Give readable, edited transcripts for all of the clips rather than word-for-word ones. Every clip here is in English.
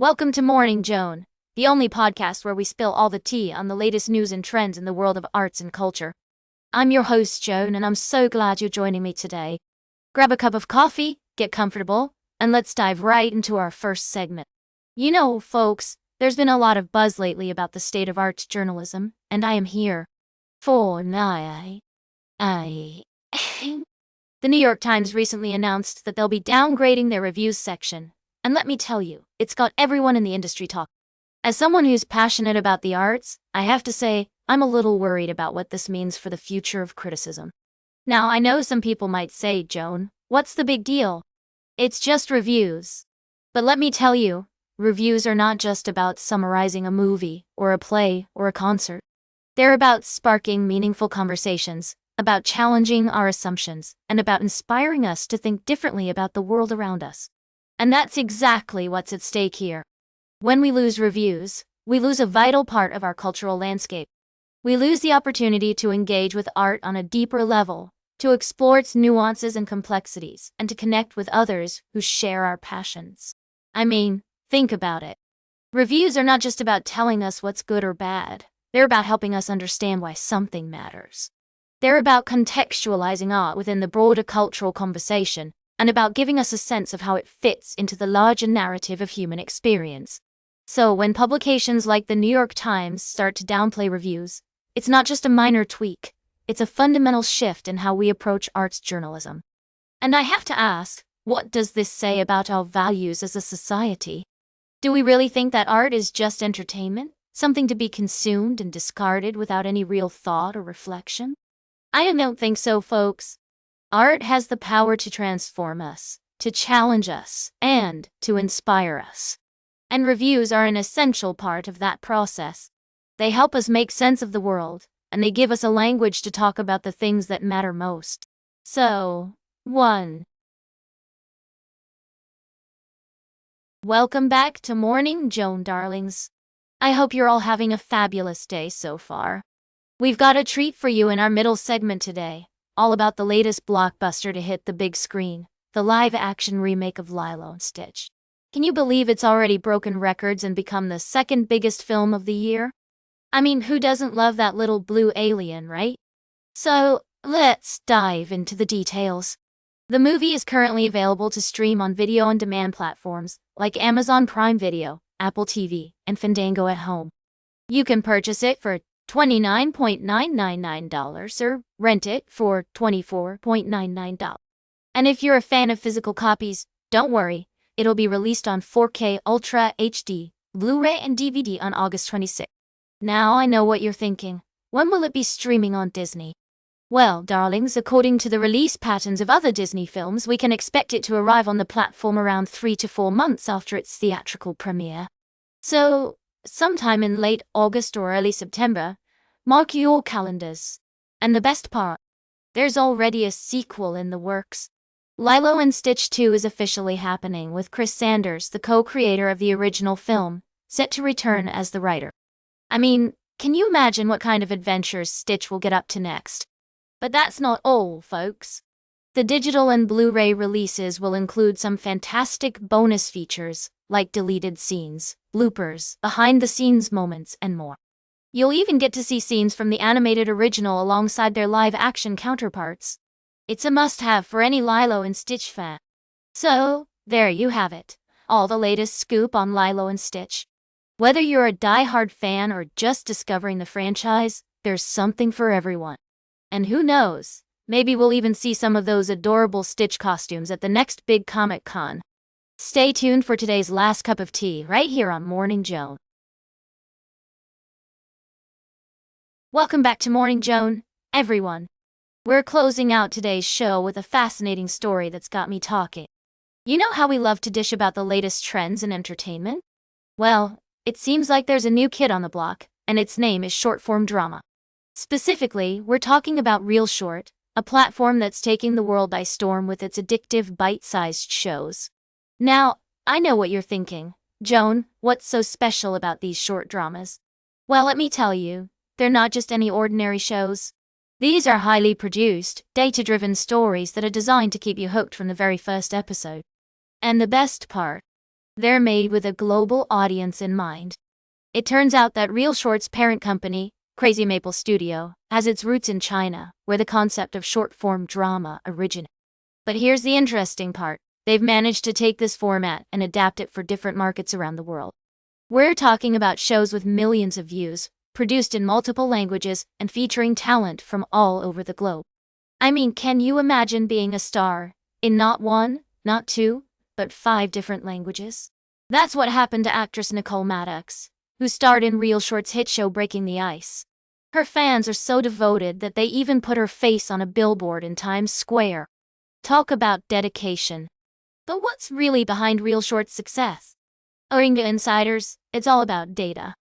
Welcome to Morning Joan, the only podcast where we spill all the tea on the latest news and trends in the world of arts and culture. I'm your host, Joan, and I'm so glad you're joining me today. Grab a cup of coffee, get comfortable, and let's dive right into our first segment. You know, folks, there's been a lot of buzz lately about the state of arts journalism, and I am here for The New York Times recently announced that they'll be downgrading their reviews section. And let me tell you, it's got everyone in the industry talking. As someone who's passionate about the arts, I have to say, I'm a little worried about what this means for the future of criticism. Now, I know some people might say, Joan, what's the big deal? It's just reviews. But let me tell you, reviews are not just about summarizing a movie, or a play, or a concert. They're about sparking meaningful conversations, about challenging our assumptions, and about inspiring us to think differently about the world around us. And that's exactly what's at stake here. When we lose reviews, we lose a vital part of our cultural landscape. We lose the opportunity to engage with art on a deeper level, to explore its nuances and complexities, and to connect with others who share our passions. I mean, think about it. Reviews are not just about telling us what's good or bad. They're about helping us understand why something matters. They're about contextualizing art within the broader cultural conversation, and about giving us a sense of how it fits into the larger narrative of human experience. So when publications like the New York Times start to downplay reviews, it's not just a minor tweak, it's a fundamental shift in how we approach arts journalism. And I have to ask, what does this say about our values as a society? Do we really think that art is just entertainment, something to be consumed and discarded without any real thought or reflection? I don't think so, folks. Art has the power to transform us, to challenge us, and to inspire us. And reviews are an essential part of that process. They help us make sense of the world, and they give us a language to talk about the things that matter most. So, 1. Welcome back to Morning Joan, darlings. I hope you're all having a fabulous day so far. We've got a treat for you in our middle segment today. All about the latest blockbuster to hit the big screen, the live-action remake of Lilo Stitch. Can you believe it's already broken records and become the second biggest film of the year? I mean, who doesn't love that little blue alien, right? So, let's dive into the details. The movie is currently available to stream on video-on-demand platforms like Amazon Prime Video, Apple TV, and Fandango at Home. You can purchase it for $29.999 or rent it for $24.99. And if you're a fan of physical copies, don't worry, it'll be released on 4K Ultra HD, Blu-ray and DVD on August 26th. Now I know what you're thinking. When will it be streaming on Disney? Well, darlings, according to the release patterns of other Disney films, we can expect it to arrive on the platform around 3 to 4 months after its theatrical premiere. So, sometime in late August or early September, mark your calendars. And the best part, there's already a sequel in the works. Lilo and Stitch 2 is officially happening, with Chris Sanders, the co-creator of the original film, set to return as the writer. I mean, can you imagine what kind of adventures Stitch will get up to next? But that's not all, folks. The digital and Blu-ray releases will include some fantastic bonus features, like deleted scenes, bloopers, behind-the-scenes moments, and more. You'll even get to see scenes from the animated original alongside their live-action counterparts. It's a must-have for any Lilo and Stitch fan. So, there you have it, all the latest scoop on Lilo and Stitch. Whether you're a die-hard fan or just discovering the franchise, there's something for everyone. And who knows, maybe we'll even see some of those adorable Stitch costumes at the next big Comic-Con. Stay tuned for today's last cup of tea right here on Morning Joan. Welcome back to Morning Joan, everyone. We're closing out today's show with a fascinating story that's got me talking. You know how we love to dish about the latest trends in entertainment? Well, it seems like there's a new kid on the block, and its name is short-form drama. Specifically, we're talking about ReelShort, a platform that's taking the world by storm with its addictive bite-sized shows. Now, I know what you're thinking. Joan, what's so special about these short dramas? Well, let me tell you. They're not just any ordinary shows. These are highly produced, data-driven stories that are designed to keep you hooked from the very first episode. And the best part, They're made with a global audience in mind. It turns out that ReelShort's parent company, Crazy Maple Studio, has its roots in China, where the concept of short-form drama originated. But here's the interesting part. They've managed to take this format and adapt it for different markets around the world. We're talking about shows with millions of views, produced in multiple languages, and featuring talent from all over the globe. I mean, can you imagine being a star in not one, not two, but 5 different languages? That's what happened to actress Nicole Maddox, who starred in ReelShort's hit show Breaking the Ice. Her fans are so devoted that they even put her face on a billboard in Times Square. Talk about dedication. But what's really behind ReelShort's success? According to insiders, it's all about data.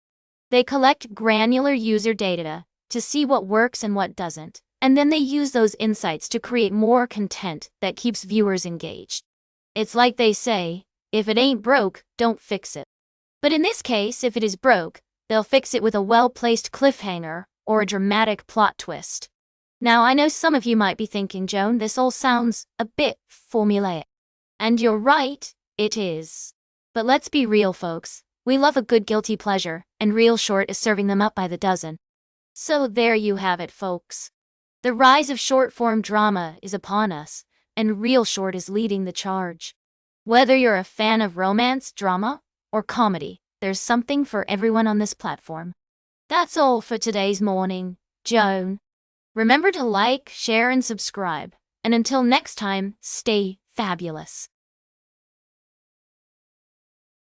They collect granular user data to see what works and what doesn't, and then they use those insights to create more content that keeps viewers engaged. It's like they say, if it ain't broke, don't fix it. But in this case, if it is broke, they'll fix it with a well-placed cliffhanger or a dramatic plot twist. Now, I know some of you might be thinking, Joan, this all sounds a bit formulaic. And you're right, it is. But let's be real, folks. We love a good guilty pleasure, and ReelShort is serving them up by the dozen. So there you have it, folks. The rise of short-form drama is upon us, and ReelShort is leading the charge. Whether you're a fan of romance, drama, or comedy, there's something for everyone on this platform. That's all for today's morning, Joan. Remember to like, share, and subscribe. And until next time, stay fabulous.